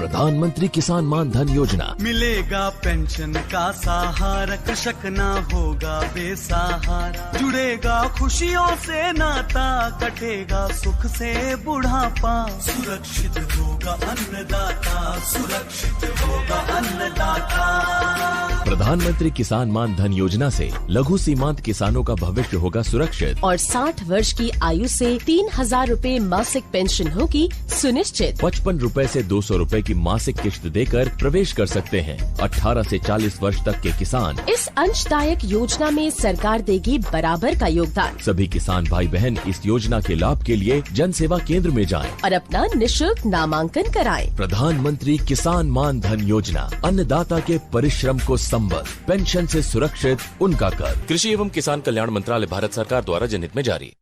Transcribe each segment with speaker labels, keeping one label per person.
Speaker 1: प्रधानमंत्री किसान मान धन योजना।
Speaker 2: मिलेगा पेंशन का सहारा, कृषक ना होगा बेसहारा। जुड़ेगा खुशियों से नाता, कटेगा सुख से बुढ़ापा। सुरक्षित होगा अन्नदाता, सुरक्षित होगा अन्नदाता।
Speaker 1: प्रधानमंत्री किसान मान धन योजना से लघु सीमांत किसानों का भविष्य होगा सुरक्षित
Speaker 3: और 60 वर्ष की आयु से 3,000 रूपए मासिक पेंशन होगी सुनिश्चित।
Speaker 1: 55 रूपए से 200 रूपए की मासिक किश्त देकर प्रवेश कर सकते हैं। 18 से 40 वर्ष तक के किसान
Speaker 3: इस अंशदायक योजना में सरकार देगी बराबर का योगदान।
Speaker 1: सभी किसान भाई बहन इस योजना के लाभ के लिए जन सेवा केंद्र में जाएं
Speaker 3: और अपना निशुल्क नामांकन कराएं।
Speaker 1: प्रधानमंत्री किसान मान धन योजना, अन्नदाता के परिश्रम को संबल, पेंशन से सुरक्षित उनका कर।
Speaker 4: कृषि एवं किसान कल्याण मंत्रालय, भारत सरकार द्वारा जनहित में जारी।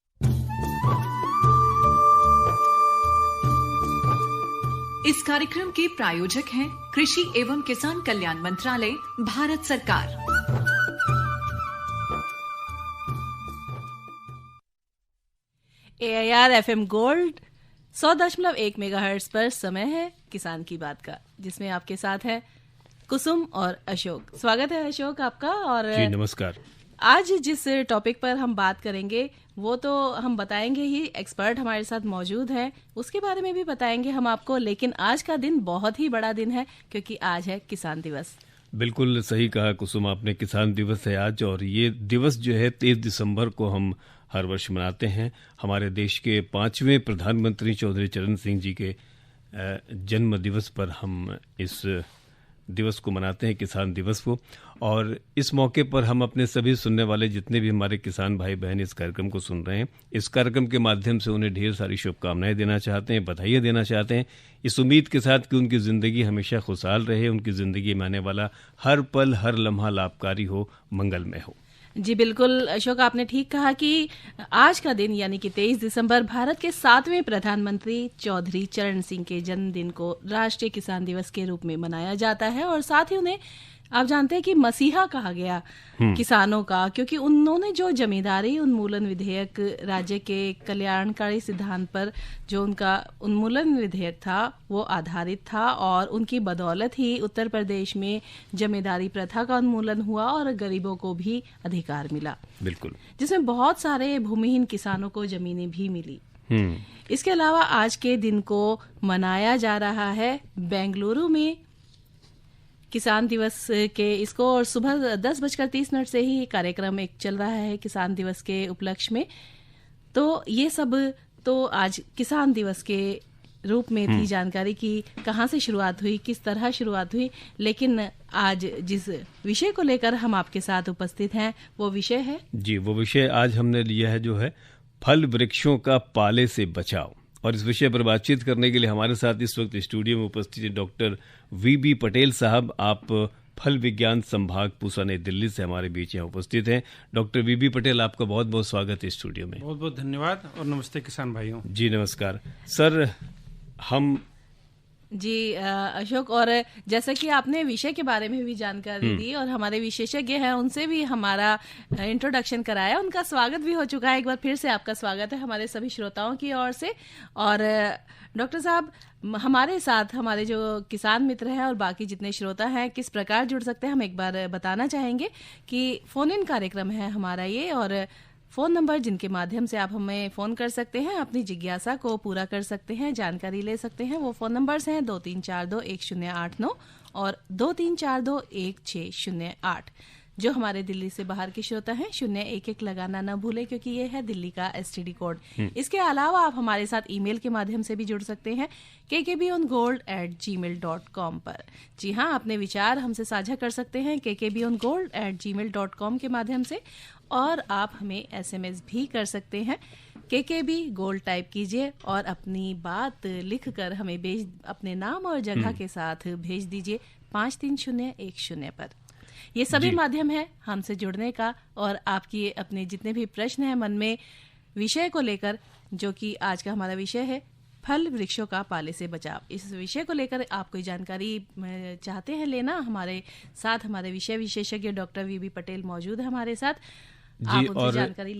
Speaker 5: इस कार्यक्रम के प्रायोजक हैं कृषि एवं किसान कल्याण मंत्रालय, भारत सरकार।
Speaker 6: AIR FM गोल्ड 100.1 मेगाहर्ट्ज पर समय है किसान की बात का, जिसमें आपके साथ है कुसुम और अशोक। स्वागत है अशोक आपका। और
Speaker 7: जी नमस्कार।
Speaker 6: आज जिस टॉपिक पर हम बात करेंगे वो तो हम बताएंगे ही, एक्सपर्ट हमारे साथ मौजूद है, उसके बारे में भी बताएंगे हम आपको। लेकिन आज का दिन बहुत ही बड़ा दिन है क्योंकि आज है किसान दिवस।
Speaker 7: बिल्कुल सही कहा कुसुम आपने, किसान दिवस है आज। और ये दिवस जो है 23 दिसंबर को हम हर वर्ष मनाते हैं। हमारे देश के 5वें प्रधानमंत्री चौधरी चरण सिंह जी के जन्म दिवस पर हम इस दिवस को मनाते हैं, किसान दिवस को। और इस मौके पर हम अपने सभी सुनने वाले जितने भी हमारे किसान भाई बहन इस कार्यक्रम को सुन रहे हैं, इस कार्यक्रम के माध्यम से उन्हें ढेर सारी शुभकामनाएं देना चाहते हैं, बधाइयां देना चाहते हैं, इस उम्मीद के साथ कि उनकी ज़िंदगी हमेशा खुशहाल रहे, उनकी ज़िंदगी में आने वाला हर पल हर लम्हा लाभकारी हो, मंगलमय हो।
Speaker 6: जी बिल्कुल अशोक, आपने ठीक कहा कि आज का दिन यानी कि 23 दिसंबर भारत के 7वें प्रधानमंत्री चौधरी चरण सिंह के जन्मदिन को राष्ट्रीय किसान दिवस के रूप में मनाया जाता है। और साथ ही उन्हें आप जानते हैं कि मसीहा कहा गया किसानों का, क्योंकि उन्होंने जो जमींदारी उन्मूलन विधेयक, राज्य के कल्याणकारी सिद्धांत पर जो उनका उन्मूलन विधेयक था वो आधारित था। और उनकी बदौलत ही उत्तर प्रदेश में जमींदारी प्रथा का उन्मूलन हुआ और गरीबों को भी अधिकार मिला।
Speaker 7: बिल्कुल,
Speaker 6: जिसमें बहुत सारे भूमिहीन किसानों को जमीनें भी मिली। इसके अलावा आज के दिन को मनाया जा रहा है बेंगलुरु में किसान दिवस के इसको, और सुबह 10:30 से ही कार्यक्रम एक चल रहा है किसान दिवस के उपलक्ष्य में। तो ये सब तो आज किसान दिवस के रूप में थी जानकारी की कहाँ से शुरुआत हुई, किस तरह शुरुआत हुई। लेकिन आज जिस विषय को लेकर हम आपके साथ उपस्थित हैं वो विषय है, जी
Speaker 7: वो विषय आज हमने लिया है जो है फल वृक्षों का पाले से बचाव। और इस विषय पर बातचीत करने के लिए हमारे साथ इस वक्त स्टूडियो में उपस्थित है डॉक्टर वीबी पटेल साहब। आप फल विज्ञान संभाग पूसा नई दिल्ली से हमारे बीच यहाँ उपस्थित हैं। डॉक्टर वीबी पटेल, आपका बहुत बहुत स्वागत है स्टूडियो में।
Speaker 8: बहुत बहुत धन्यवाद और नमस्ते किसान भाइयों।
Speaker 7: जी नमस्कार सर। हम
Speaker 6: जी अशोक, और जैसा कि आपने विषय के बारे में भी जानकारी दी और हमारे विशेषज्ञ हैं उनसे भी हमारा इंट्रोडक्शन कराया, उनका स्वागत भी हो चुका है। एक बार फिर से आपका स्वागत है हमारे सभी श्रोताओं की ओर से। और डॉक्टर साहब, हमारे साथ हमारे जो किसान मित्र हैं और बाकी जितने श्रोता हैं किस प्रकार जुड़ सकते हैं, हम एक बार बताना चाहेंगे कि फोन इन कार्यक्रम है हमारा ये। और फोन नंबर जिनके माध्यम से आप हमें फोन कर सकते हैं, अपनी जिज्ञासा को पूरा कर सकते हैं, जानकारी ले सकते हैं, वो फोन नंबर्स हैं 23421089 और 23421608। जो हमारे दिल्ली से बाहर के श्रोता हैं 011 लगाना न भूले, क्योंकि ये है दिल्ली का STD कोड। इसके अलावा आप हमारे साथ ईमेल के माध्यम से भी जुड़ सकते हैं kkbongold@gmail.com पर। जी हाँ, अपने विचार हमसे साझा कर सकते हैं kkbongold@gmail.com के माध्यम से। और आप हमें SMS भी कर सकते हैं, KKB गोल्ड टाइप कीजिए और अपनी बात लिखकर हमें अपने नाम और जगह के साथ भेज दीजिए 53010 पर। ये सभी माध्यम है हमसे जुड़ने का और आपकी अपने जितने भी प्रश्न हैं मन में विषय को लेकर, जो कि आज का हमारा विषय है फल वृक्षों का पाले से बचाव। इस विषय को लेकर आप कोई जानकारी चाहते हैं लेना, हमारे साथ हमारे विषय विशेषज्ञ डॉक्टर वीबी पटेल मौजूद है हमारे साथ।
Speaker 7: जी,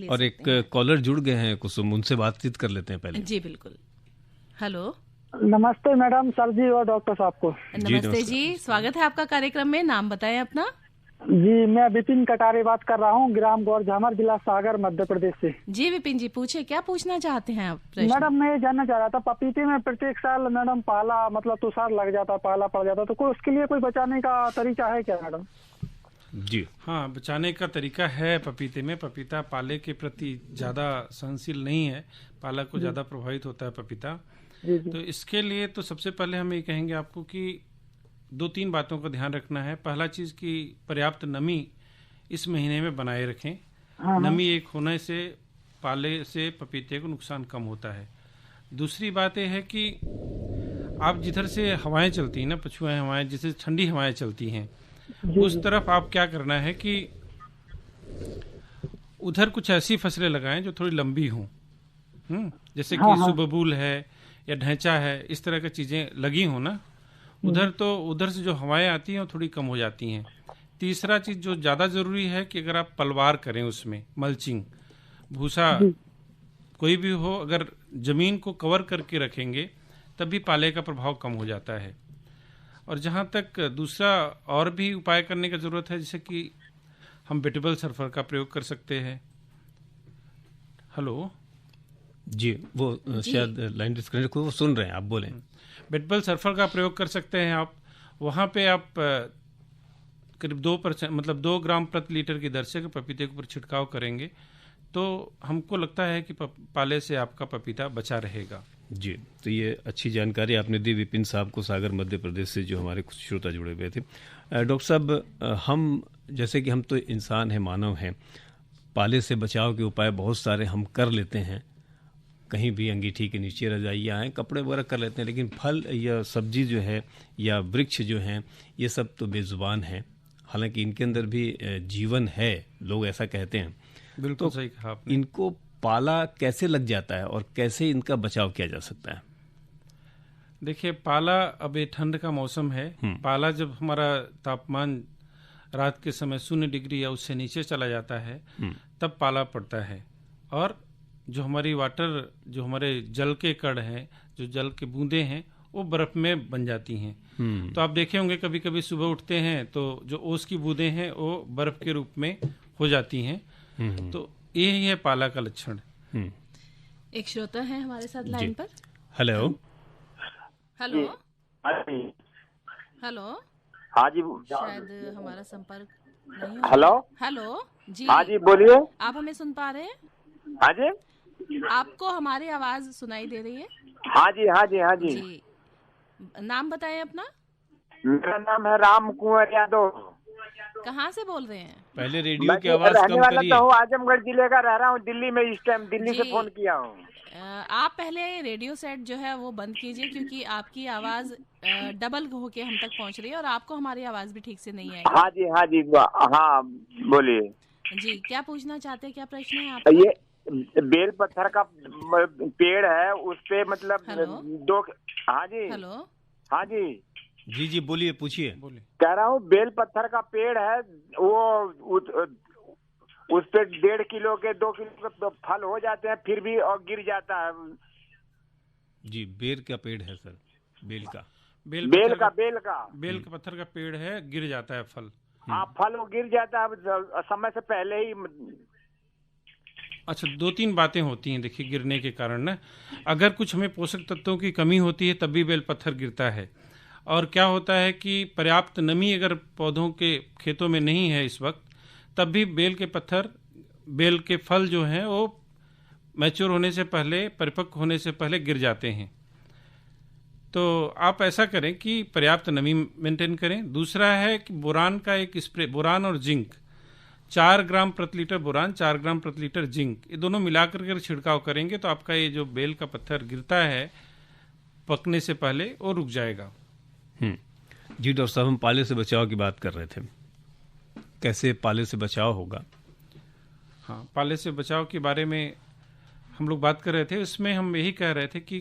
Speaker 7: और एक कॉलर जुड़ गए हैं कुसुम, उनसे बातचीत कर लेते हैं पहले।
Speaker 6: जी बिल्कुल। हेलो
Speaker 9: नमस्ते मैडम, सर जी और डॉक्टर साहब को।
Speaker 6: नमस्ते जी, स्वागत है आपका कार्यक्रम में। नाम बताएं अपना।
Speaker 9: जी, मैं विपिन कटारे बात कर रहा हूँ, ग्राम गौर झामर, जिला सागर, मध्य प्रदेश से।
Speaker 6: जी विपिन जी, पूछे क्या पूछना चाहते हैं आप? प्रश्न?
Speaker 9: मैडम मैं ये जानना चाह रहा था, पपीते में प्रत्येक साल मैडम पाला मतलब तुषार लग जाता, पाला पड़ जाता, तो कोई उसके लिए कोई बचाने का तरीका है क्या मैडम?
Speaker 8: जी हाँ, बचाने का तरीका है पपीते में। पपीता पाले के प्रति ज्यादा सहनशील नहीं है, पाला को ज्यादा प्रभावित होता है पपीता। तो इसके लिए तो सबसे पहले हम ये कहेंगे आपको कि 2-3 बातों का ध्यान रखना है। पहला चीज कि पर्याप्त नमी इस महीने में बनाए रखें। नमी एक होने से पाले से पपीते को नुकसान कम होता है। दूसरी बात यह है कि आप जिधर से हवाएं चलती हैं ना, पछुआ हवाएं, जिससे ठंडी हवाएं चलती हैं, उस तरफ आप क्या करना है कि उधर कुछ ऐसी फसलें लगाएं जो थोड़ी लंबी हों, जैसे कि सुबबूल है या ढैंचा है, इस तरह की चीजें लगी हो ना उधर, तो उधर से जो हवाएं आती हैं वो थोड़ी कम हो जाती हैं। तीसरा चीज जो ज्यादा जरूरी है कि अगर आप पलवार करें, उसमें मल्चिंग, भूसा कोई भी हो, अगर जमीन को कवर करके रखेंगे तब भी पाले का प्रभाव कम हो जाता है। और जहाँ तक दूसरा और भी उपाय करने की जरूरत है, जैसे कि हम वेटेबल सल्फर का प्रयोग कर सकते हैं। हेलो
Speaker 7: जी, वो शायद लाइन डिस्कनेक्ट हो, वो सुन रहे हैं, आप बोलें।
Speaker 8: वेटेबल सल्फर का प्रयोग कर सकते हैं आप। वहाँ पे आप करीब 2% मतलब 2 ग्राम प्रति लीटर की दर से पपीते के ऊपर छिड़काव करेंगे तो हमको लगता है कि पाले से आपका पपीता बचा रहेगा।
Speaker 7: जी, तो ये अच्छी जानकारी आपने दी विपिन साहब को, सागर मध्य प्रदेश से, जो हमारे कुछ श्रोता जुड़े हुए थे। डॉक्टर साहब, हम जैसे कि हम तो इंसान हैं, मानव हैं, पाले से बचाव के उपाय बहुत सारे हम कर लेते हैं, कहीं भी अंगीठी के नीचे रजाइयाँ हैं, कपड़े वगैरह कर लेते हैं, लेकिन फल या सब्जी जो है या वृक्ष जो हैं, ये सब तो बेजुबान हैं। हालांकि इनके अंदर भी जीवन है, लोग ऐसा कहते हैं।
Speaker 8: बिल्कुल सही कहा आपने।
Speaker 7: इनको पाला कैसे लग जाता है और कैसे इनका बचाव किया जा सकता है?
Speaker 8: देखिए, पाला, अब ये ठंड का मौसम है, पाला जब हमारा तापमान रात के समय 0 डिग्री या उससे नीचे चला जाता है तब पाला पड़ता है। और जो हमारी वाटर, जो हमारे जल के कण हैं, जो जल के बूंदे हैं, वो बर्फ में बन जाती हैं। तो आप देखे होंगे कभी कभी सुबह उठते हैं तो जो ओस की बूंदें हैं वो बर्फ के रूप में हो जाती हैं। तो यही है पाला का लक्षण।
Speaker 6: एक श्रोता है हमारे साथ लाइन पर।
Speaker 7: हेलो
Speaker 6: हेलो हेलो,
Speaker 10: हाँ जी,
Speaker 6: शायद हमारा संपर्क नहीं हो।
Speaker 10: हेलो
Speaker 6: हेलो जी,
Speaker 10: हाँ जी बोलिए।
Speaker 6: आप हमें सुन पा रहे हैं?
Speaker 10: हाँ जी,
Speaker 6: आपको हमारी आवाज सुनाई दे रही है?
Speaker 10: हाँ जी, हाँ जी, हाँ जी।
Speaker 6: जी, नाम बताएं अपना।
Speaker 10: मेरा नाम है राम कुंवर यादव।
Speaker 6: कहाँ से बोल रहे हैं?
Speaker 7: पहले रेडियो की आवाज
Speaker 10: रहने
Speaker 7: कम
Speaker 10: वाला
Speaker 7: करिए।
Speaker 10: तो हूँ, आजमगढ़ जिले का, रह रहा हूँ दिल्ली में इस टाइम, दिल्ली से फोन किया हूँ।
Speaker 6: आप पहले रेडियो सेट जो है वो बंद कीजिए, क्योंकि आपकी आवाज डबल होके हम तक पहुँच रही है और आपको हमारी आवाज भी ठीक से नहीं आएगी।
Speaker 10: हाँ जी, हाँ जी, हाँ बोलिए
Speaker 6: जी, क्या पूछना चाहते हैं, क्या प्रश्न है आपका?
Speaker 10: ये बेल पत्थर का पेड़ है, उस पे मतलब दो। हाँ जी,
Speaker 6: हेलो,
Speaker 10: हाँ जी,
Speaker 7: जी जी, बोलिए, पूछिए।
Speaker 10: कह रहा हूँ बेल पत्थर का पेड़ है, वो उस पे 1.5 किलो के 2 किलो के फल हो जाते हैं, फिर भी और गिर जाता है।
Speaker 7: जी, बेर का पेड़ है सर, बेल का
Speaker 10: बेल का
Speaker 8: पत्थर का पेड़ है, गिर जाता है फल।
Speaker 10: हाँ, फल वो गिर जाता है समय से पहले ही।
Speaker 8: अच्छा, 2-3 बातें होती हैं देखिए गिरने के कारण ना। अगर कुछ हमें पोषक तत्वों की कमी होती है तब भी बेल पत्थर गिरता है। और क्या होता है कि पर्याप्त नमी अगर पौधों के खेतों में नहीं है इस वक्त, तब भी बेल के फल जो हैं वो मैच्योर होने से पहले, परिपक्व होने से पहले गिर जाते हैं। तो आप ऐसा करें कि पर्याप्त नमी मेंटेन करें। दूसरा है कि बोरान का एक स्प्रे, बोरान और जिंक, 4 ग्राम प्रति लीटर बोरान, 4 ग्राम प्रति लीटर जिंक, ये दोनों मिलाकर के छिड़काव करेंगे तो आपका ये जो बेल का पत्थर गिरता है पकने से पहले वो रुक जाएगा।
Speaker 7: जी डॉक्टर साहब, हम पाले से बचाव की बात कर रहे थे, कैसे पाले से बचाव होगा?
Speaker 8: हाँ, पाले से बचाव के बारे में हम लोग बात कर रहे थे। उसमें हम यही कह रहे थे कि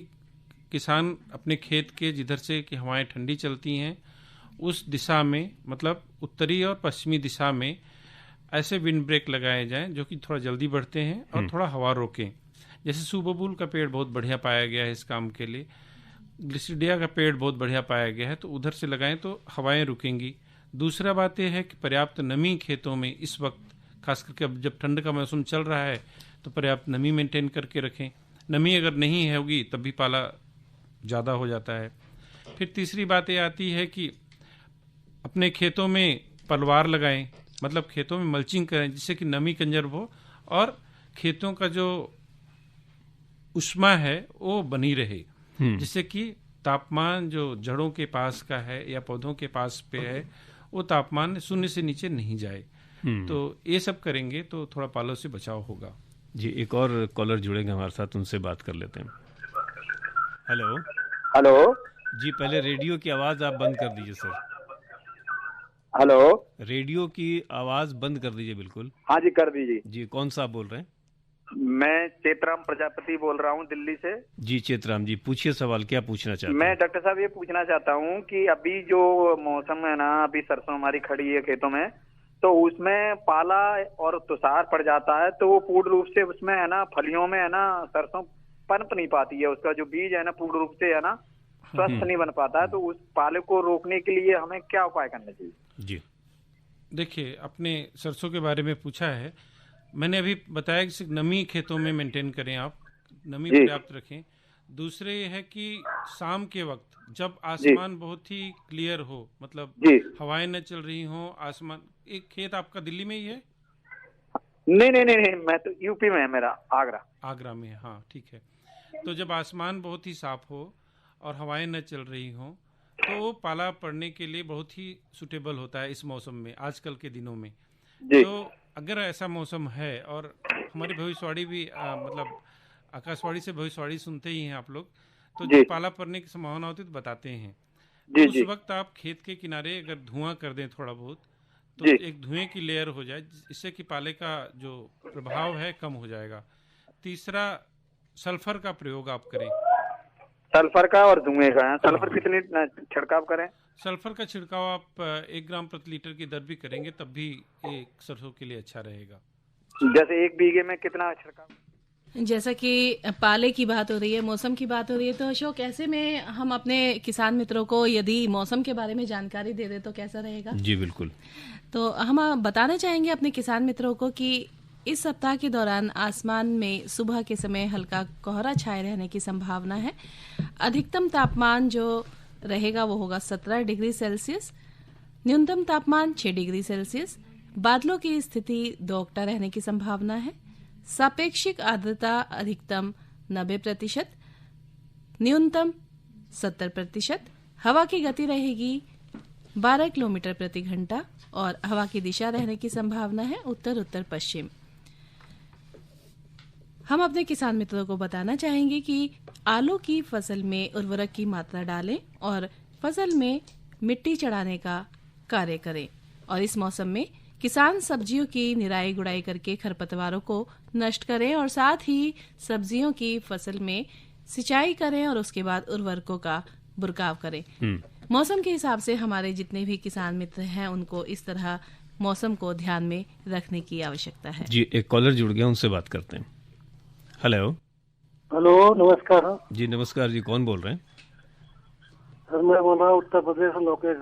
Speaker 8: किसान अपने खेत के जिधर से कि हवाएं ठंडी चलती हैं उस दिशा में, मतलब उत्तरी और पश्चिमी दिशा में ऐसे विंड ब्रेक लगाए जाएं जो कि थोड़ा जल्दी बढ़ते हैं और थोड़ा हवा रोकें। जैसे सुबबूल का पेड़ बहुत बढ़िया पाया गया है इस काम के लिए। ग्लिसिडिया का पेड़ बहुत बढ़िया पाया गया है, तो उधर से लगाएं तो हवाएं रुकेंगी। दूसरा बात यह है कि पर्याप्त नमी खेतों में इस वक्त, खास करके अब जब ठंड का मौसम चल रहा है, तो पर्याप्त नमी मेंटेन करके रखें। नमी अगर नहीं होगी तब भी पाला ज़्यादा हो जाता है। फिर तीसरी बात ये आती है कि अपने खेतों में पलवार लगाएं, मतलब खेतों में मल्चिंग करें जिससे कि नमी कंजर्व हो और खेतों का जो उष्मा है वो बनी रहे, जिससे कि तापमान जो जड़ों के पास का है या पौधों के पास पे है वो तापमान 0 से नीचे नहीं जाए। तो ये सब करेंगे तो थोड़ा पालों से बचाव होगा।
Speaker 7: जी, एक और कॉलर जुड़ेंगे हमारे साथ, उनसे बात कर लेते हैं। हेलो
Speaker 11: हेलो
Speaker 7: जी, पहले रेडियो की आवाज आप बंद कर दीजिए सर।
Speaker 11: हेलो,
Speaker 7: रेडियो की आवाज बंद कर दीजिए बिल्कुल।
Speaker 11: हाँ जी, कर दीजिए।
Speaker 7: जी, कौन सा आप बोल रहे हैं?
Speaker 11: मैं चेतराम प्रजापति बोल रहा हूँ दिल्ली से।
Speaker 7: जी चेतराम जी, पूछिए सवाल, क्या पूछना चाहते हैं?
Speaker 11: मैं डॉक्टर साहब ये पूछना चाहता हूँ कि अभी जो मौसम है ना, अभी सरसों हमारी खड़ी है खेतों में, तो उसमें पाला और तुषार पड़ जाता है, तो वो पूर्ण रूप से उसमें है ना फलियों में है ना सरसों पनप नहीं पाती है, उसका जो बीज है ना पूर्ण रूप से है ना स्वस्थ नहीं बन पाता है। तो उस पाले को रोकने के लिए हमें क्या उपाय करने चाहिए?
Speaker 7: जी
Speaker 8: देखिए, आपने सरसों के बारे में पूछा है, मैंने अभी बताया कि नमी खेतों में मेंटेन करें, आप नमी पर्याप्त रखें। दूसरे ये है कि शाम के वक्त जब आसमान बहुत ही क्लियर हो, मतलब हवाएं न चल रही हो, आसमान, एक खेत आपका दिल्ली में ही है?
Speaker 11: नहीं, मैं तो यूपी में है, मेरा
Speaker 8: आगरा में है। हाँ ठीक है। तो जब आसमान बहुत ही साफ हो और हवाएं न चल रही हो तो पाला पड़ने के लिए बहुत ही सुटेबल होता है इस मौसम में, आजकल के दिनों में। तो अगर ऐसा मौसम है, और हमारी भविष्यवाणी भी मतलब आकाशवाणी से भविष्यवाणी सुनते ही हैं आप लोग, तो जब पाला पड़ने की संभावना होती है तो बताते हैं। तो उस वक्त आप खेत के किनारे अगर धुआं कर दें थोड़ा बहुत, तो एक धुएं की लेयर हो जाए, इससे कि पाले का जो प्रभाव है कम हो जाएगा। तीसरा, सल्फर का प्रयोग आप करें।
Speaker 11: सल्फर का और धुएं का? सल्फर कितनी छिड़काव करें?
Speaker 8: सल्फर का छिड़काव आप 1 ग्राम प्रति लीटर की दर भी करेंगे तब भी एक सरसों के लिए अच्छा रहेगा।
Speaker 11: जैसे 1 बीघे में कितना छिड़काव?
Speaker 6: जैसा कि पाले की बात हो रही है, मौसम की बात हो रही है, तो अशोक, ऐसे में हम अपने किसान मित्रों को यदि मौसम के बारे में जानकारी दे दे तो कैसा रहेगा?
Speaker 7: जी बिल्कुल।
Speaker 6: तो हम बताना चाहेंगे अपने किसान मित्रों को कि इस सप्ताह के दौरान आसमान में सुबह के समय हल्का कोहरा छाए रहने की संभावना है। अधिकतम तापमान जो रहेगा वो होगा 17 डिग्री सेल्सियस, न्यूनतम तापमान 6 डिग्री सेल्सियस। बादलों की स्थिति दोगटा रहने की संभावना है। सापेक्षिक आर्द्रता अधिकतम 90%, न्यूनतम 70%। हवा की गति रहेगी 12 किलोमीटर प्रति घंटा और हवा की दिशा रहने की संभावना है उत्तर उत्तर पश्चिम। हम अपने किसान मित्रों को बताना चाहेंगे कि आलू की फसल में उर्वरक की मात्रा डालें और फसल में मिट्टी चढ़ाने का कार्य करें। और इस मौसम में किसान सब्जियों की निराई गुड़ाई करके खरपतवारों को नष्ट करें और साथ ही सब्जियों की फसल में सिंचाई करें और उसके बाद उर्वरकों का बुरकाव करें। मौसम के हिसाब से हमारे जितने भी किसान मित्र हैं उनको इस तरह मौसम को ध्यान में रखने की आवश्यकता है।
Speaker 7: जी, एक कॉलर जुड़ गया, उनसे बात करते हैं। हेलो
Speaker 9: नमस्कार
Speaker 7: जी। नमस्कार जी, कौन बोल रहे हैं?
Speaker 9: सर मैं बोल रहा हूँ उत्तर प्रदेश से, लोकेश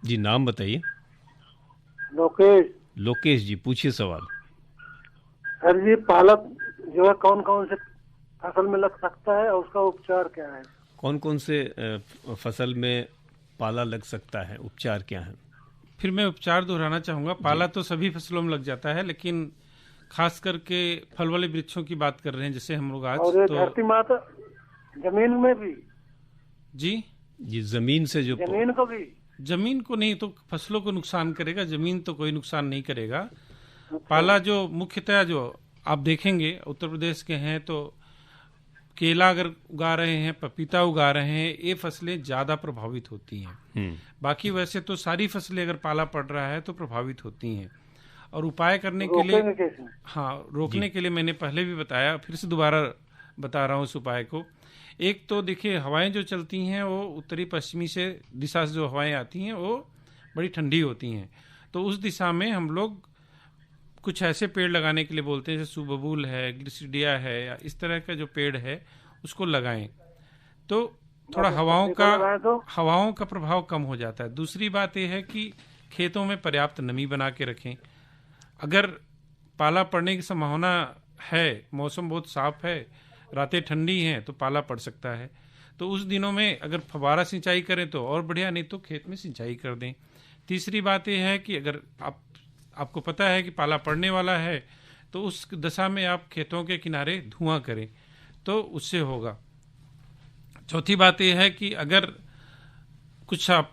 Speaker 7: जी। नाम बताइए।
Speaker 9: लोकेश
Speaker 7: जी, पूछिए सवाल।
Speaker 9: सर जी, पालक जो है कौन कौन से फसल में लग सकता है और उसका उपचार क्या है?
Speaker 7: कौन कौन से फसल में पाला लग सकता है, उपचार क्या है?
Speaker 8: फिर मैं उपचार दोहराना चाहूंगा। पाला तो सभी फसलों में लग जाता है, लेकिन खास करके फल वाले वृक्षों की बात कर रहे हैं जैसे हम लोग आज।
Speaker 9: और तो धरती माता जमीन में भी?
Speaker 8: जी,
Speaker 7: जमीन से जो
Speaker 9: जमीन को भी?
Speaker 8: जमीन को नहीं तो फसलों को नुकसान करेगा, जमीन तो कोई नुकसान नहीं करेगा। पाला जो मुख्यतः जो आप देखेंगे उत्तर प्रदेश के हैं, तो केला अगर उगा रहे हैं, पपीता उगा रहे हैं, ये फसलें ज्यादा प्रभावित होती हैं। बाकी वैसे तो सारी फसलें अगर पाला पड़ रहा है तो प्रभावित होती हैं। और उपाय करने के लिए, रोकने के लिए मैंने पहले भी बताया, फिर से दोबारा बता रहा हूँ इस उपाय को। एक तो देखिए, हवाएं जो चलती हैं वो उत्तरी पश्चिमी से दिशा से जो हवाएं आती हैं वो बड़ी ठंडी होती हैं, तो उस दिशा में हम लोग कुछ ऐसे पेड़ लगाने के लिए बोलते हैं, जैसे सुबबूल है, ग्लिसिडिया है, या इस तरह का जो पेड़ है उसको लगाएं। तो थोड़ा हवाओं का प्रभाव कम हो जाता है। दूसरी बात यह है कि खेतों में पर्याप्त नमी बना के रखें। अगर पाला पड़ने की संभावना है, मौसम बहुत साफ है, रातें ठंडी हैं, तो पाला पड़ सकता है। तो उस दिनों में अगर फव्वारा सिंचाई करें तो और बढ़िया, नहीं तो खेत में सिंचाई कर दें। तीसरी बात यह है कि अगर आपको पता है कि पाला पड़ने वाला है तो उस दशा में आप खेतों के किनारे धुआं करें, तो उससे होगा। चौथी बात यह है कि अगर कुछ आप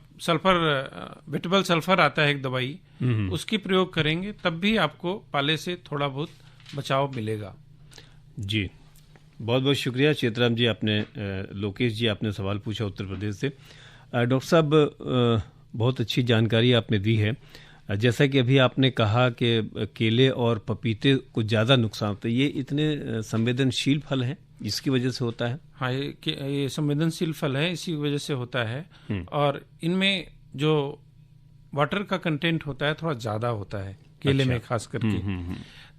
Speaker 8: वेटेबल सल्फर आता है एक दवाई, उसकी प्रयोग करेंगे तब भी आपको पाले से थोड़ा बहुत बचाव मिलेगा।
Speaker 7: जी, बहुत बहुत शुक्रिया चेतराम जी। आपने लोकेश जी आपने सवाल पूछा उत्तर प्रदेश से। डॉक्टर साहब, बहुत अच्छी जानकारी आपने दी है। जैसा कि अभी आपने कहा कि केले और पपीते को ज़्यादा नुकसान होता है, ये इतने संवेदनशील फल हैं इसकी वजह से होता है?
Speaker 8: हाँ, ये संवेदनशील फल है, इसी वजह से होता है। और इनमें जो वाटर का कंटेंट होता है थोड़ा ज़्यादा होता है केले में खास करके।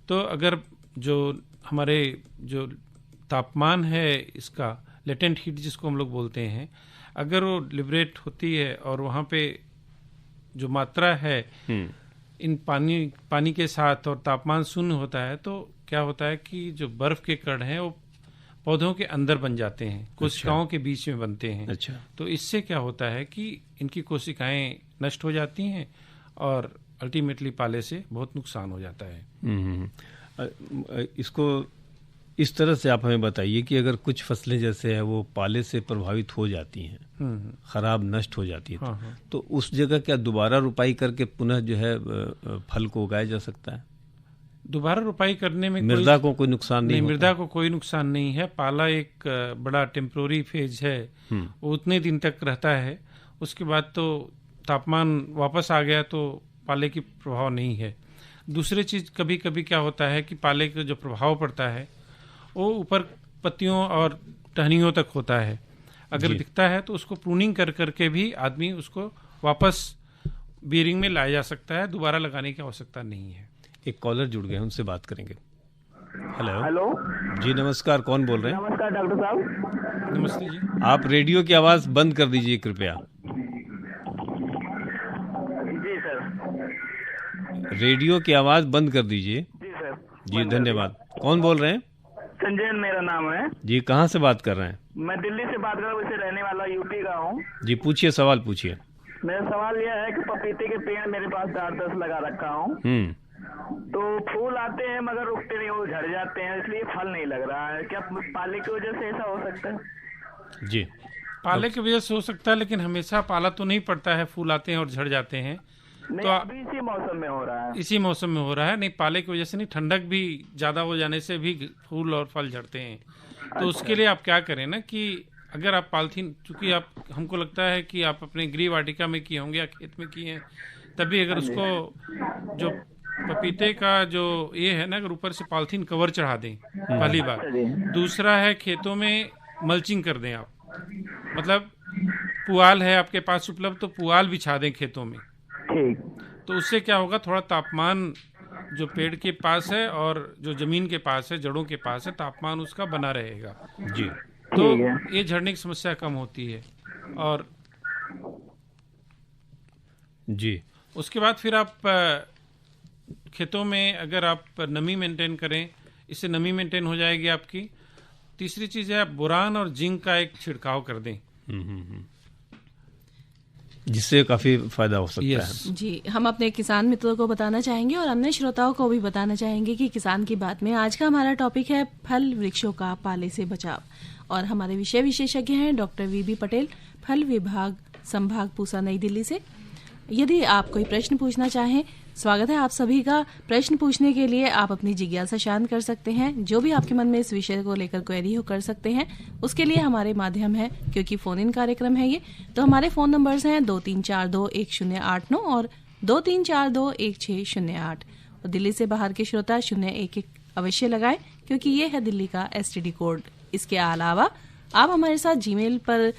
Speaker 8: तो अगर जो हमारे जो तापमान है इसका, लेटेंट हीट जिसको हम लोग बोलते हैं, अगर वो लिबरेट होती है और वहाँ पे जो मात्रा है इन पानी के साथ और तापमान शून्य होता है, तो क्या होता है कि जो बर्फ के कण हैं वो पौधों के अंदर बन जाते हैं, कोशिकाओं के बीच में बनते हैं। तो इससे क्या होता है कि इनकी कोशिकाएं नष्ट हो जाती हैं और अल्टीमेटली पाले से बहुत नुकसान हो जाता है।
Speaker 7: इसको इस तरह से आप हमें बताइए कि अगर कुछ फसलें जैसे है वो पाले से प्रभावित हो जाती हैं, खराब नष्ट हो जाती है, तो उस जगह क्या दोबारा रुपाई करके पुनः जो है फल को उगाया जा सकता है?
Speaker 8: दोबारा रुपाई करने में
Speaker 7: मृदा को कोई नुकसान नहीं?
Speaker 8: मृदा को कोई नुकसान नहीं है। पाला एक बड़ा टेम्पोररी फेज है, वो उतने दिन तक रहता है, उसके बाद तो तापमान वापस आ गया तो पाले की प्रभाव नहीं है। दूसरी चीज, कभी कभी क्या होता है कि पाले का जो प्रभाव पड़ता है वो ऊपर पत्तियों और टहनियों तक होता है। अगर दिखता है तो उसको प्रूनिंग कर करके भी आदमी उसको वापस बीयरिंग में लाया जा सकता है, दोबारा लगाने की आवश्यकता नहीं है।
Speaker 7: एक कॉलर जुड़ गए, उनसे बात करेंगे।
Speaker 12: हेलो
Speaker 7: जी नमस्कार, कौन बोल रहे हैं?
Speaker 12: नमस्कार डॉक्टर साहब।
Speaker 8: नमस्ते जी।
Speaker 7: आप रेडियो की आवाज बंद कर दीजिए कृपया।
Speaker 12: जी सर।
Speaker 7: रेडियो की आवाज बंद कर दीजिए।
Speaker 12: जी सर।
Speaker 7: जी धन्यवाद। कौन बोल रहे हैं?
Speaker 12: संजय मेरा नाम है
Speaker 7: जी। कहाँ से बात कर रहे हैं?
Speaker 12: मैं दिल्ली से बात कर रहा हूँ, वैसे रहने वाला यूपी का हूँ।
Speaker 7: जी पूछिए, सवाल पूछिए।
Speaker 12: मेरा सवाल यह है कि पपीते के पेड़ मेरे पास 8-10 लगा रखा हूँ, तो फूल आते हैं मगर रुकते नहीं, वो झड़ जाते हैं, इसलिए फल नहीं लग रहा है। क्या पाले की वजह से ऐसा हो सकता है?
Speaker 7: जी,
Speaker 8: पाले की वजह से हो सकता है, लेकिन हमेशा पाला तो नहीं पड़ता है, फूल आते हैं और झड़ जाते हैं।
Speaker 12: नहीं, तो अभी इसी मौसम में हो रहा है।
Speaker 8: इसी मौसम में हो रहा है, नहीं पाले की वजह से नहीं, ठंडक भी ज्यादा हो जाने से भी फूल और फल झड़ते हैं। तो उसके लिए आप क्या करें ना कि अगर आप पॉलिथीन, चूंकि आप, हमको लगता है कि आप अपने गृह वाटिका में किए होंगे या खेत में किए हैं, तभी अगर उसको जो पपीते का जो ये है ना, अगर ऊपर से पॉलिथीन कवर चढ़ा दें, पहली बात। दूसरा है खेतों में मल्चिंग कर दें आप, मतलब पुआल है आपके पास उपलब्ध तो पुआल बिछा दें खेतों में। तो उससे क्या होगा, थोड़ा तापमान जो पेड़ के पास है और जो जमीन के पास है, जड़ों के पास है, तापमान उसका बना रहेगा।
Speaker 7: जी,
Speaker 8: तो ये झड़ने की समस्या कम होती है। और
Speaker 7: जी
Speaker 8: उसके बाद फिर आप खेतों में अगर आप नमी मेंटेन करें, इससे नमी मेंटेन हो जाएगी आपकी। तीसरी चीज है आप बोरान और जिंक का एक छिड़काव कर दें,
Speaker 7: जिससे काफी फायदा हो सकता है।
Speaker 6: जी, हम अपने किसान मित्रों को बताना चाहेंगे और अन्य श्रोताओं को भी बताना चाहेंगे कि किसान की बात में आज का हमारा टॉपिक है फल वृक्षों का पाले से बचाव, और हमारे विषय विशेषज्ञ हैं डॉक्टर वीबी पटेल, फल विभाग, संभाग पूसा, नई दिल्ली से। यदि आप कोई प्रश्न पूछना चाहें, स्वागत है आप सभी का। प्रश्न पूछने के लिए आप अपनी जिज्ञासा शांत कर सकते हैं, जो भी आपके मन में इस विषय को लेकर क्वेरी हो कर सकते हैं। उसके लिए हमारे माध्यम है, क्योंकि फोन इन कार्यक्रम है ये, तो हमारे फोन नंबर्स हैं 23421089 और 23421608। और दिल्ली से बाहर के श्रोता 011 अवश्य लगाएं, क्योंकि ये है दिल्ली का STD कोड। इसके अलावा आप हमारे साथ जीमेल पर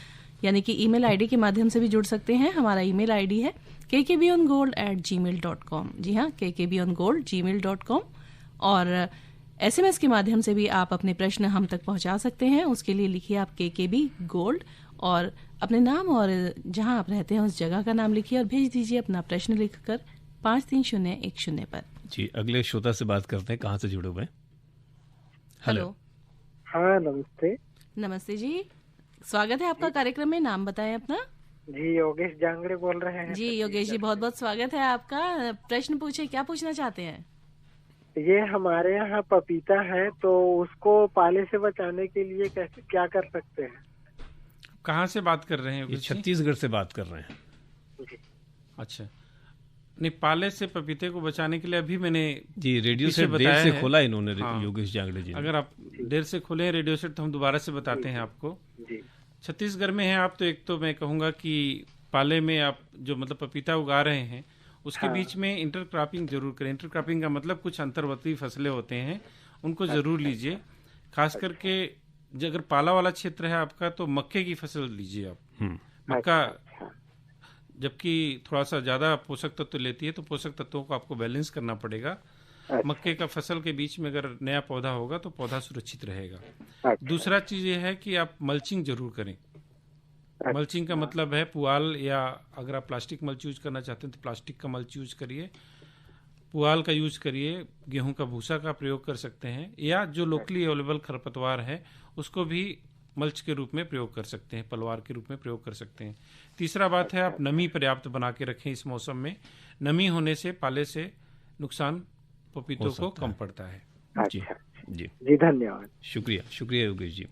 Speaker 6: यानी कि ईमेल आईडी के माध्यम से भी जुड़ सकते हैं। हमारा ईमेल आईडी है kkbongold@gmail.com। जी हाँ, kkbongold@gmail.com। और SMS के माध्यम से भी आप अपने प्रश्न हम तक पहुंचा सकते हैं। उसके लिए लिखिए आप KKB गोल्ड और अपने नाम और जहां आप रहते हैं उस जगह का नाम लिखिए और भेज दीजिए अपना प्रश्न लिखकर 53010 पर।
Speaker 7: जी, अगले श्रोता से बात करते हैं। कहाँ से जुड़े हुए हैं?
Speaker 6: हेलो।
Speaker 13: हाँ, नमस्ते।
Speaker 6: नमस्ते जी, स्वागत है आपका कार्यक्रम में। नाम बताएं अपना।
Speaker 13: जी, योगेश जांगड़े बोल रहे हैं।
Speaker 6: जी योगेश जी, बहुत बहुत स्वागत है आपका। प्रश्न पूछे, क्या पूछना चाहते हैं?
Speaker 13: ये हमारे यहाँ पपीता है, तो उसको पाले से बचाने के लिए कैसे क्या कर सकते हैं?
Speaker 8: कहाँ से बात कर रहे हैं?
Speaker 7: ये छत्तीसगढ़ से बात कर रहे हैं।
Speaker 8: अच्छा, नहीं, पाले से पपीते को बचाने के लिए अभी मैंने
Speaker 7: जी रेडियो सेट देर से खोला इन्होंने। हाँ, योगेश जांगड़े जी,
Speaker 8: अगर आप देर से खोले हैं रेडियो सेट तो हम दोबारा से बताते हैं आपको। छत्तीसगढ़ में हैं आप, तो एक तो मैं कहूँगा कि पाले में आप जो मतलब पपीता उगा रहे हैं उसके बीच में इंटरक्रॉपिंग जरूर करें। इंटरक्रॉपिंग का मतलब कुछ अंतर्वर्ती फसलें होते हैं, उनको जरूर लीजिए। खास करके अगर पाला वाला क्षेत्र है आपका तो मक्के की फसल लीजिए आप। मक्का जबकि थोड़ा सा ज्यादा पोषक तत्व लेती है तो पोषक तत्वों को आपको बैलेंस करना पड़ेगा। मक्के का फसल के बीच में अगर नया पौधा होगा तो पौधा सुरक्षित रहेगा। दूसरा चीज ये है कि आप मल्चिंग जरूर करें। मल्चिंग का मतलब है पुआल, या अगर आप प्लास्टिक मल्च यूज करना चाहते हैं तो प्लास्टिक का मल्च यूज करिए, पुआल का यूज करिए, गेहूं का भूसा का प्रयोग कर सकते हैं, या जो लोकली अवेलेबल खरपतवार है उसको भी मल्च के रूप में प्रयोग कर सकते हैं, पलवार के रूप में प्रयोग कर सकते हैं। तीसरा बात है आप नमी पर्याप्त बना के रखें। इस मौसम में नमी होने से पाले से नुकसान पपीतों को कम पड़ता है।
Speaker 7: जी जी
Speaker 13: जी, धन्यवाद।
Speaker 7: शुक्रिया, शुक्रिया योगेश जी।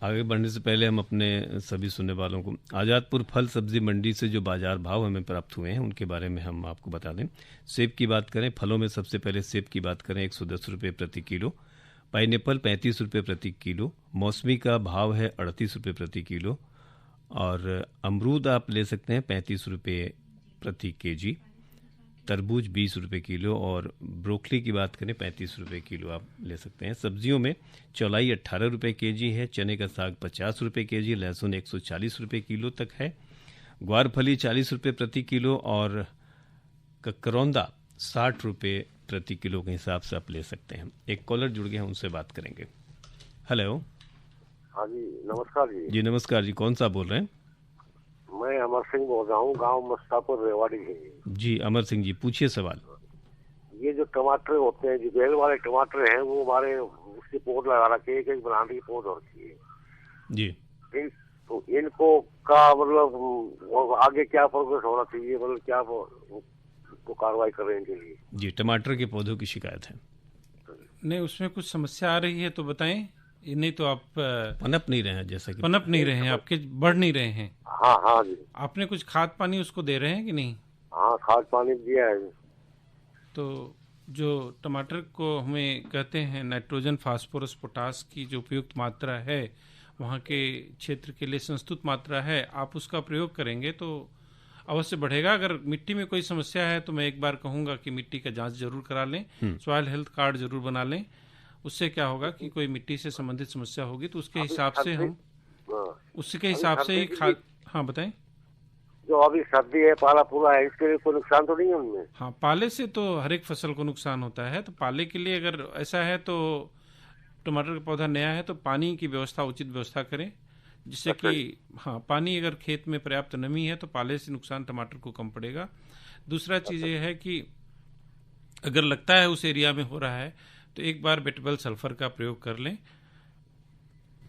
Speaker 7: आगे बढ़ने से पहले हम अपने सभी सुनने वालों को आज़ादपुर फल सब्जी मंडी से जो बाजार भाव हमें प्राप्त हुए हैं उनके बारे में हम आपको बता दें। सेब की बात करें, फलों में सबसे पहले सेब की बात करें 110 रुपये प्रति किलो, पाइनएप्पल 35 रुपये प्रति किलो, मौसमी का भाव है 38 रुपये प्रति किलो, और अमरूद आप ले सकते हैं 35 रुपये प्रति केजी, तरबूज 20 रुपये किलो, और ब्रोकली की बात करें 35 रुपये किलो आप ले सकते हैं। सब्जियों में चौलाई 18 रुपये केजी है, चने का साग 50 रुपये केजी, लहसुन 140 रुपये किलो तक है, ग्वारफली 40 रुपये प्रति किलो, और ककरौंदा 60 रुपये प्रति किलो के हिसाब से आप ले सकते हैं। एक कॉलर जुड़ गए हैं, उनसे बात करेंगे। हेलो।
Speaker 14: हाँ जी, नमस्कार जी।
Speaker 7: जी नमस्कार जी, कौन सा बोल रहे हैं?
Speaker 14: मैं अमर सिंह बोल रहा हूँ, गांव मस्तापुर रेवाड़ी है।
Speaker 7: जी अमर सिंह जी, पूछिए सवाल।
Speaker 14: ये जो टमाटर होते हैं, जो बेल वाले टमाटर हैं, वो हमारे उसकी पौध लगा रखी है, एक बनाने की पौध होती है
Speaker 7: जी।
Speaker 14: तो इनको का मतलब आगे क्या प्रोग्रेस होना चाहिए, मतलब क्या तो कार्रवाई कर रहे हैं इनके लिए?
Speaker 7: जी, टमाटर के पौधों की शिकायत है।
Speaker 8: नहीं, उसमें कुछ समस्या आ रही है तो बताएं, नहीं तो आप
Speaker 7: पनप नहीं रहे हैं, जैसा कि
Speaker 8: पनप नहीं रहे हैं, आपके बढ़ नहीं रहे हैं।
Speaker 14: हाँ हाँ जी।
Speaker 8: आपने कुछ खाद पानी उसको दे रहे हैं कि नहीं?
Speaker 14: हाँ, खाद पानी दिया है।
Speaker 8: तो जो टमाटर को हमें कहते हैं नाइट्रोजन, फास्फोरस, पोटास की जो उपयुक्त मात्रा है, वहाँ के क्षेत्र के लिए संस्तुत मात्रा है, आप उसका प्रयोग करेंगे तो अवश्य बढ़ेगा। अगर मिट्टी में कोई समस्या है तो मैं एक बार कहूँगा कि मिट्टी का जांच जरूर करा लें, सॉइल हेल्थ कार्ड जरूर बना लें। उससे क्या होगा कि कोई मिट्टी से संबंधित समस्या होगी तो उसके हिसाब से हम उसके हिसाब से ही खाद। हाँ बताएं।
Speaker 14: जो अभी सर्दी है, पाला पूरा है, इसके लिए कोई नुकसान तो नहीं है उनमें?
Speaker 8: हाँ, पाले से तो हर एक फसल को नुकसान होता है। तो पाले के लिए अगर ऐसा है तो टमाटर का पौधा नया है तो पानी की व्यवस्था, उचित व्यवस्था करें, जिससे कि हाँ, पानी अगर खेत में पर्याप्त नमी है तो पाले से नुकसान टमाटर को कम पड़ेगा। दूसरा चीज़ ये है कि अगर लगता है उस एरिया में हो रहा है तो एक बार बेटेबल सल्फर का प्रयोग कर लें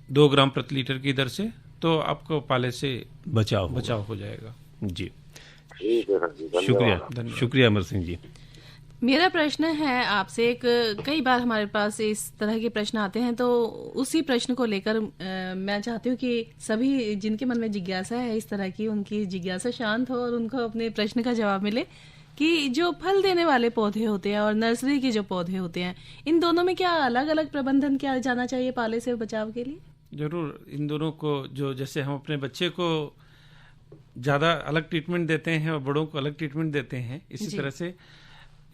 Speaker 8: 2 ग्राम प्रति लीटर की दर से, तो आपको पाले से बचाव हो जाएगा।
Speaker 7: जी,
Speaker 14: शुक्रिया,
Speaker 7: शुक्रिया अमर सिंह जी।
Speaker 6: मेरा प्रश्न है आपसे, कई बार हमारे पास इस तरह के प्रश्न आते हैं, तो उसी प्रश्न को लेकर मैं चाहती हूँ कि सभी जिनके मन में जिज्ञासा है इस तरह की, उनकी जिज्ञासा शांत हो और उनको अपने प्रश्न का जवाब मिले कि जो फल देने वाले पौधे होते हैं और नर्सरी के जो पौधे होते हैं, इन दोनों में क्या अलग अलग प्रबंधन किया जाना चाहिए पाले से बचाव के लिए?
Speaker 8: जरूर, इन दोनों को जो जैसे हम अपने बच्चे को ज़्यादा अलग ट्रीटमेंट देते हैं और बड़ों को अलग ट्रीटमेंट देते हैं, इसी तरह से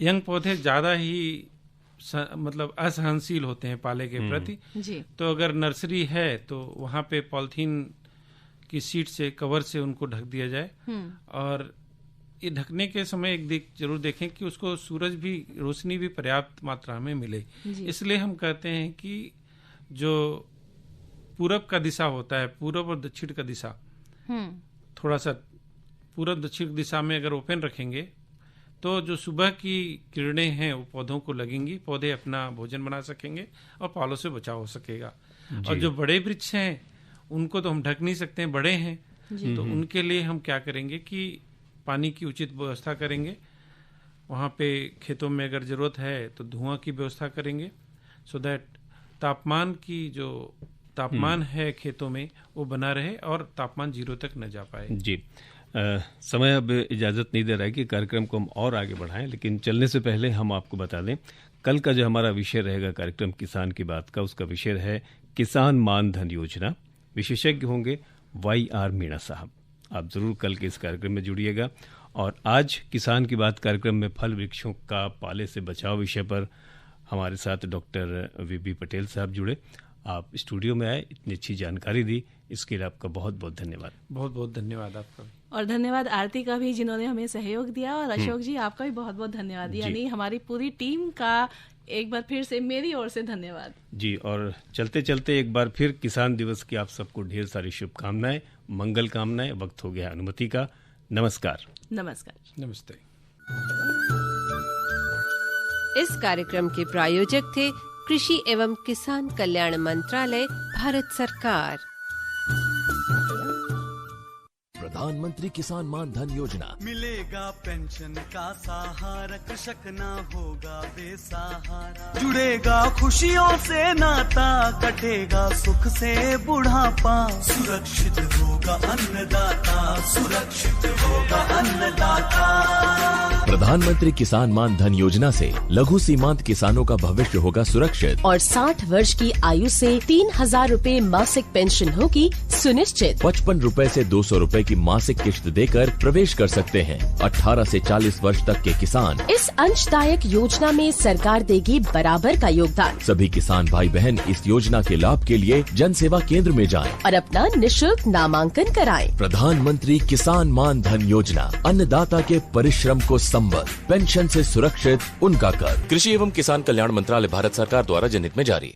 Speaker 8: यंग पौधे ज़्यादा ही मतलब असहनशील होते हैं पाले के प्रति। तो अगर नर्सरी है तो वहाँ पे पॉलिथीन की शीट से, कवर से उनको ढक दिया जाए, और ये ढकने के समय एक जरूर देखें कि उसको सूरज भी, रोशनी भी पर्याप्त मात्रा में मिले। इसलिए हम कहते हैं कि जो पूरब का दिशा होता है, पूरब और दक्षिण का दिशा, थोड़ा सा पूरब दक्षिण दिशा में अगर ओपन रखेंगे तो जो सुबह की किरणें हैं वो पौधों को लगेंगी, पौधे अपना भोजन बना सकेंगे और पालों से बचाव हो सकेगा। और जो बड़े वृक्ष हैं उनको तो हम ढक नहीं सकते हैं, बड़े हैं, तो उनके लिए हम क्या करेंगे कि पानी की उचित व्यवस्था करेंगे। वहाँ पे खेतों में अगर ज़रूरत है तो धुआं की व्यवस्था करेंगे, सो दैट तापमान की जो तापमान है खेतों में वो बना रहे और तापमान 0 तक न जा पाए।
Speaker 7: जी, समय अब इजाज़त नहीं दे रहा है कि कार्यक्रम को हम और आगे बढ़ाएं, लेकिन चलने से पहले हम आपको बता दें कल का जो हमारा विषय रहेगा कार्यक्रम किसान की बात का, उसका विषय है किसान मान धन योजना। विशेषज्ञ होंगे YR मीणा साहब। आप ज़रूर कल के इस कार्यक्रम में जुड़िएगा। और आज किसान की बात कार्यक्रम में फल वृक्षों का पाले से बचाव विषय पर हमारे साथ डॉक्टर VB पटेल साहब जुड़े। आप स्टूडियो में आए, इतनी अच्छी जानकारी दी, इसके लिए आपका बहुत बहुत धन्यवाद।
Speaker 8: बहुत बहुत धन्यवाद आपका भी।
Speaker 6: और धन्यवाद आरती का भी, जिन्होंने हमें सहयोग दिया। और अशोक जी, आपका भी बहुत बहुत धन्यवाद। यानी हमारी पूरी टीम का एक बार फिर से मेरी ओर से धन्यवाद
Speaker 7: जी। और चलते चलते एक बार फिर किसान दिवस की आप सबको ढेर सारी शुभकामनाएं, मंगल कामनाएं। वक्त हो गया अनुमति का। नमस्कार।
Speaker 6: नमस्कार।
Speaker 8: नमस्ते।
Speaker 15: इस कार्यक्रम के प्रायोजक थे कृषि एवं किसान कल्याण मंत्रालय, भारत सरकार।
Speaker 1: प्रधानमंत्री किसान मान धन योजना।
Speaker 2: मिलेगा पेंशन का सहारा, कृषक ना होगा बेसहारा। जुड़ेगा खुशियों से नाता, कटेगा सुख से बुढ़ापा। सुरक्षित होगा अन्नदाता, सुरक्षित होगा अन्नदाता।
Speaker 1: प्रधानमंत्री किसान मान धन योजना से लघु सीमांत किसानों का भविष्य होगा सुरक्षित।
Speaker 3: और 60 वर्ष की आयु से 3000 रूपए मासिक पेंशन होगी सुनिश्चित।
Speaker 1: 55 रूपए से 200 रूपए की मासिक किश्त देकर प्रवेश कर सकते हैं 18 से 40 वर्ष तक के किसान।
Speaker 3: इस अंशदायक योजना में सरकार देगी बराबर का योगदान।
Speaker 1: सभी किसान भाई बहन इस योजना के लाभ के लिए जन सेवा केंद्र में जाएं
Speaker 3: और अपना निशुल्क नामांकन कराएं।
Speaker 1: प्रधानमंत्री किसान मान धन योजना, अन्नदाता के परिश्रम को संबल, पेंशन से सुरक्षित उनका कर।
Speaker 4: कृषि एवं किसान कल्याण मंत्रालय, भारत सरकार द्वारा जनहित में जारी।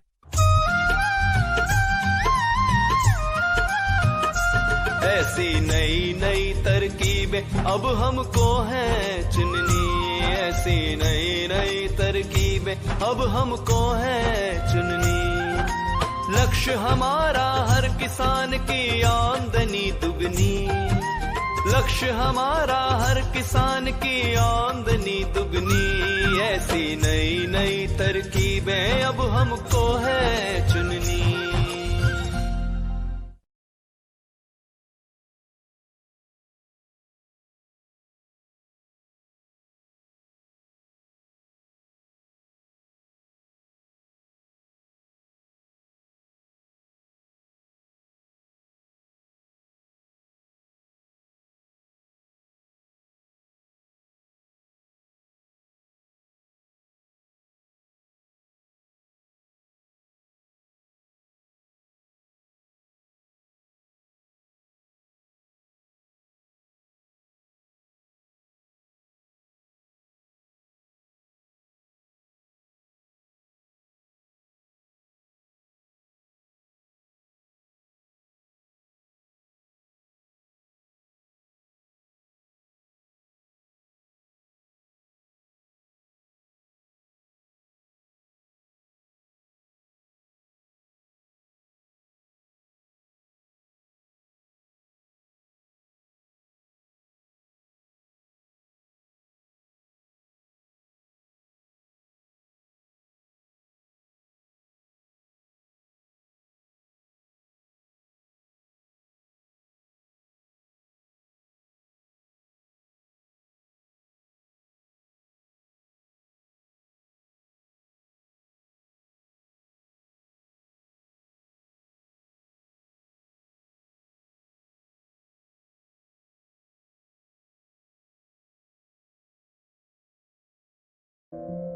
Speaker 2: ऐसी नई नई तरकीबें अब हमको है चुननी, ऐसी नई नई तरकीबें अब हमको है चुननी। लक्ष्य हमारा हर किसान की आमदनी दुगनी, लक्ष्य हमारा हर किसान की आमदनी दुगनी। ऐसी नई नई तरकीबें अब हमको है चुननी।
Speaker 16: you